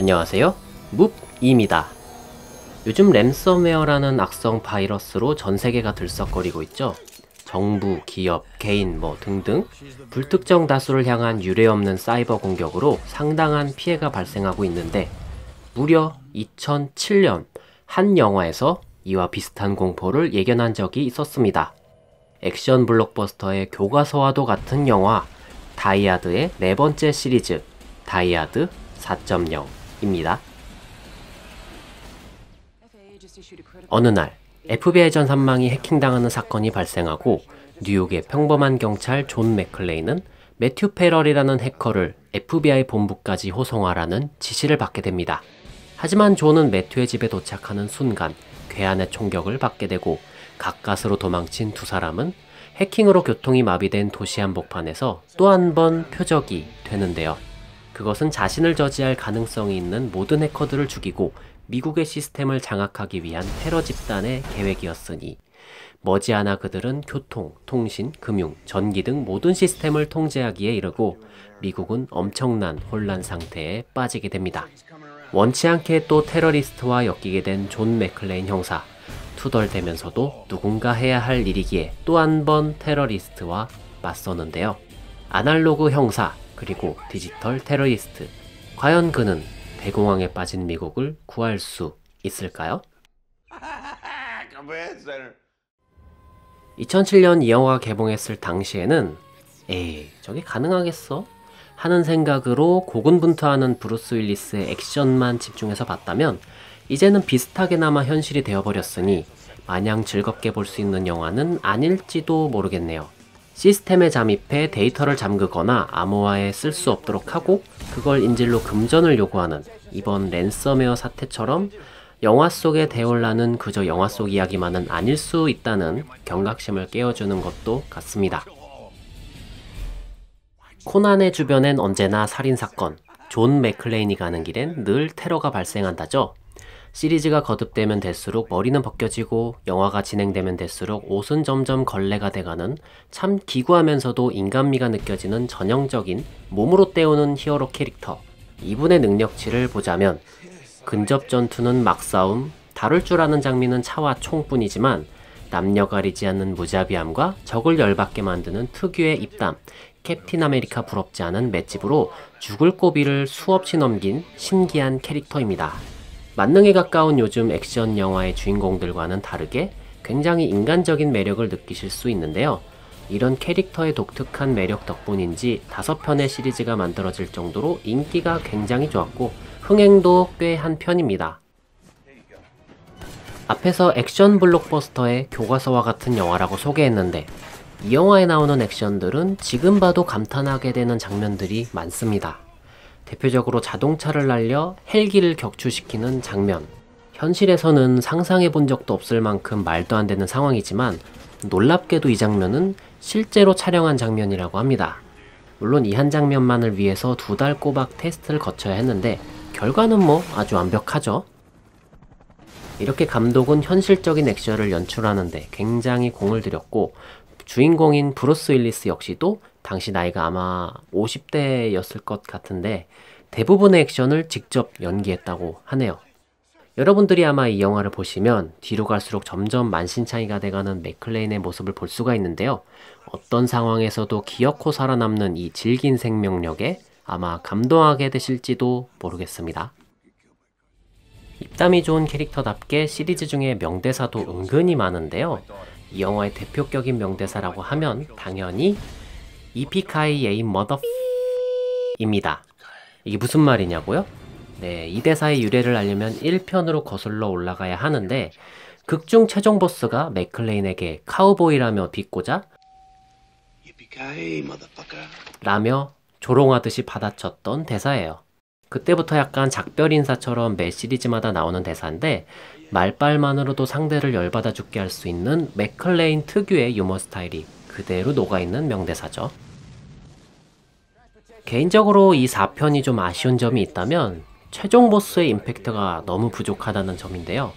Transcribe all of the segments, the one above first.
안녕하세요, 묵입니다. 요즘 랜섬웨어라는 악성 바이러스로 전세계가 들썩거리고 있죠. 정부, 기업, 개인 등등 불특정 다수를 향한 유례없는 사이버 공격으로 상당한 피해가 발생하고 있는데, 무려 2007년 한 영화에서 이와 비슷한 공포를 예견한 적이 있었습니다. 액션 블록버스터의 교과서와도 같은 영화 다이하드의 네 번째 시리즈 다이하드 4.0입니다. 어느 날 FBI 전 3망이 해킹당하는 사건이 발생하고, 뉴욕의 평범한 경찰 존 맥클레인은 매튜 페럴이라는 해커를 FBI 본부까지 호송하라는 지시를 받게 됩니다. 하지만 존은 매튜의 집에 도착하는 순간 괴한의 총격을 받게 되고, 가까스로 도망친 두 사람은 해킹으로 교통이 마비된 도시 한복판에서 또 한 번 표적이 되는데요. 그것은 자신을 저지할 가능성이 있는 모든 해커들을 죽이고 미국의 시스템을 장악하기 위한 테러 집단의 계획이었으니, 머지않아 그들은 교통, 통신, 금융, 전기 등 모든 시스템을 통제하기에 이르고 미국은 엄청난 혼란 상태에 빠지게 됩니다. 원치 않게 또 테러리스트와 엮이게 된 존 맥클레인 형사, 투덜대면서도 누군가 해야 할 일이기에 또 한 번 테러리스트와 맞서는데요. 아날로그 형사 그리고 디지털 테러리스트, 과연 그는 대공황에 빠진 미국을 구할 수 있을까요? 2007년 이 영화가 개봉했을 당시에는 에이, 저게 가능하겠어? 하는 생각으로 고군분투하는 브루스 윌리스의 액션만 집중해서 봤다면, 이제는 비슷하게나마 현실이 되어버렸으니 마냥 즐겁게 볼 수 있는 영화는 아닐지도 모르겠네요. 시스템에 잠입해 데이터를 잠그거나 암호화에 쓸 수 없도록 하고 그걸 인질로 금전을 요구하는 이번 랜섬웨어 사태처럼 영화 속의 대혼란은 그저 영화 속 이야기만은 아닐 수 있다는 경각심을 깨워주는 것도 같습니다. 코난의 주변엔 언제나 살인사건, 존 맥클레인이 가는 길엔 늘 테러가 발생한다죠. 시리즈가 거듭되면 될수록 머리는 벗겨지고 영화가 진행되면 될수록 옷은 점점 걸레가 돼가는 참 기구하면서도 인간미가 느껴지는 전형적인 몸으로 때우는 히어로 캐릭터, 이분의 능력치를 보자면 근접 전투는 막싸움, 다룰 줄 아는 장비는 차와 총뿐이지만 남녀 가리지 않는 무자비함과 적을 열받게 만드는 특유의 입담, 캡틴 아메리카 부럽지 않은 맷집으로 죽을 고비를 수없이 넘긴 신기한 캐릭터입니다. 만능에 가까운 요즘 액션 영화의 주인공들과는 다르게 굉장히 인간적인 매력을 느끼실 수 있는데요. 이런 캐릭터의 독특한 매력 덕분인지 5편의 시리즈가 만들어질 정도로 인기가 굉장히 좋았고 흥행도 꽤 한 편입니다. 앞에서 액션 블록버스터의 교과서와 같은 영화라고 소개했는데, 이 영화에 나오는 액션들은 지금 봐도 감탄하게 되는 장면들이 많습니다. 대표적으로 자동차를 날려 헬기를 격추시키는 장면. 현실에서는 상상해 본 적도 없을 만큼 말도 안 되는 상황이지만 놀랍게도 이 장면은 실제로 촬영한 장면이라고 합니다. 물론 이 한 장면만을 위해서 2달 꼬박 테스트를 거쳐야 했는데 결과는 아주 완벽하죠. 이렇게 감독은 현실적인 액션을 연출하는데 굉장히 공을 들였고, 주인공인 브루스 윌리스 역시도 당시 나이가 아마 50대였을 것 같은데 대부분의 액션을 직접 연기했다고 하네요. 여러분들이 아마 이 영화를 보시면 뒤로 갈수록 점점 만신창이가 돼가는 맥클레인의 모습을 볼 수가 있는데요. 어떤 상황에서도 기어코 살아남는 이 질긴 생명력에 아마 감동하게 되실지도 모르겠습니다. 입담이 좋은 캐릭터답게 시리즈 중에 명대사도 은근히 많은데요. 이 영화의 대표격인 명대사라고 하면 당연히 이피카이에이 머더입니다. 이게 무슨 말이냐고요? 네, 이 대사의 유래를 알려면 1편으로 거슬러 올라가야 하는데, 극중 최종 보스가 맥클레인에게 카우보이라며 비꼬자 라며 조롱하듯이 받아쳤던 대사예요. 그때부터 약간 작별 인사처럼 매 시리즈마다 나오는 대사인데, 말빨만으로도 상대를 열받아 죽게 할 수 있는 맥클레인 특유의 유머 스타일이 그대로 녹아있는 명대사죠. 개인적으로 이 4편이 좀 아쉬운 점이 있다면 최종 보스의 임팩트가 너무 부족하다는 점인데요.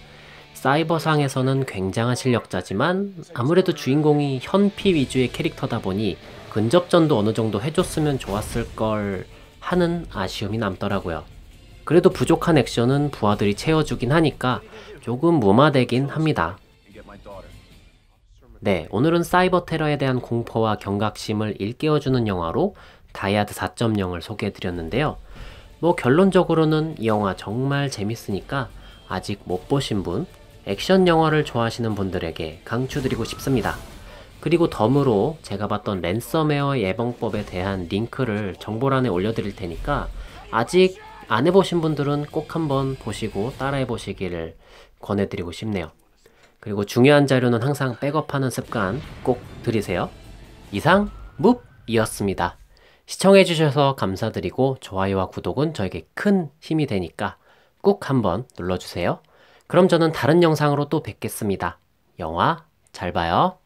사이버상에서는 굉장한 실력자지만 아무래도 주인공이 현피 위주의 캐릭터다 보니 근접전도 어느 정도 해줬으면 좋았을 걸 하는 아쉬움이 남더라고요. 그래도 부족한 액션은 부하들이 채워주긴 하니까 조금 무마되긴 합니다. 네, 오늘은 사이버 테러에 대한 공포와 경각심을 일깨워주는 영화로 다이하드 4.0을 소개해드렸는데요. 뭐 결론적으로는 이 영화 정말 재밌으니까 아직 못 보신 분, 액션 영화를 좋아하시는 분들에게 강추드리고 싶습니다. 그리고 덤으로 제가 봤던 랜섬웨어 예방법에 대한 링크를 정보란에 올려드릴 테니까 아직 안 해보신 분들은 꼭 한번 보시고 따라해 보시기를 권해드리고 싶네요. 그리고 중요한 자료는 항상 백업하는 습관 꼭 들이세요. 이상 묵이었습니다. 시청해주셔서 감사드리고 좋아요와 구독은 저에게 큰 힘이 되니까 꼭 한번 눌러주세요. 그럼 저는 다른 영상으로 또 뵙겠습니다. 영화 잘 봐요.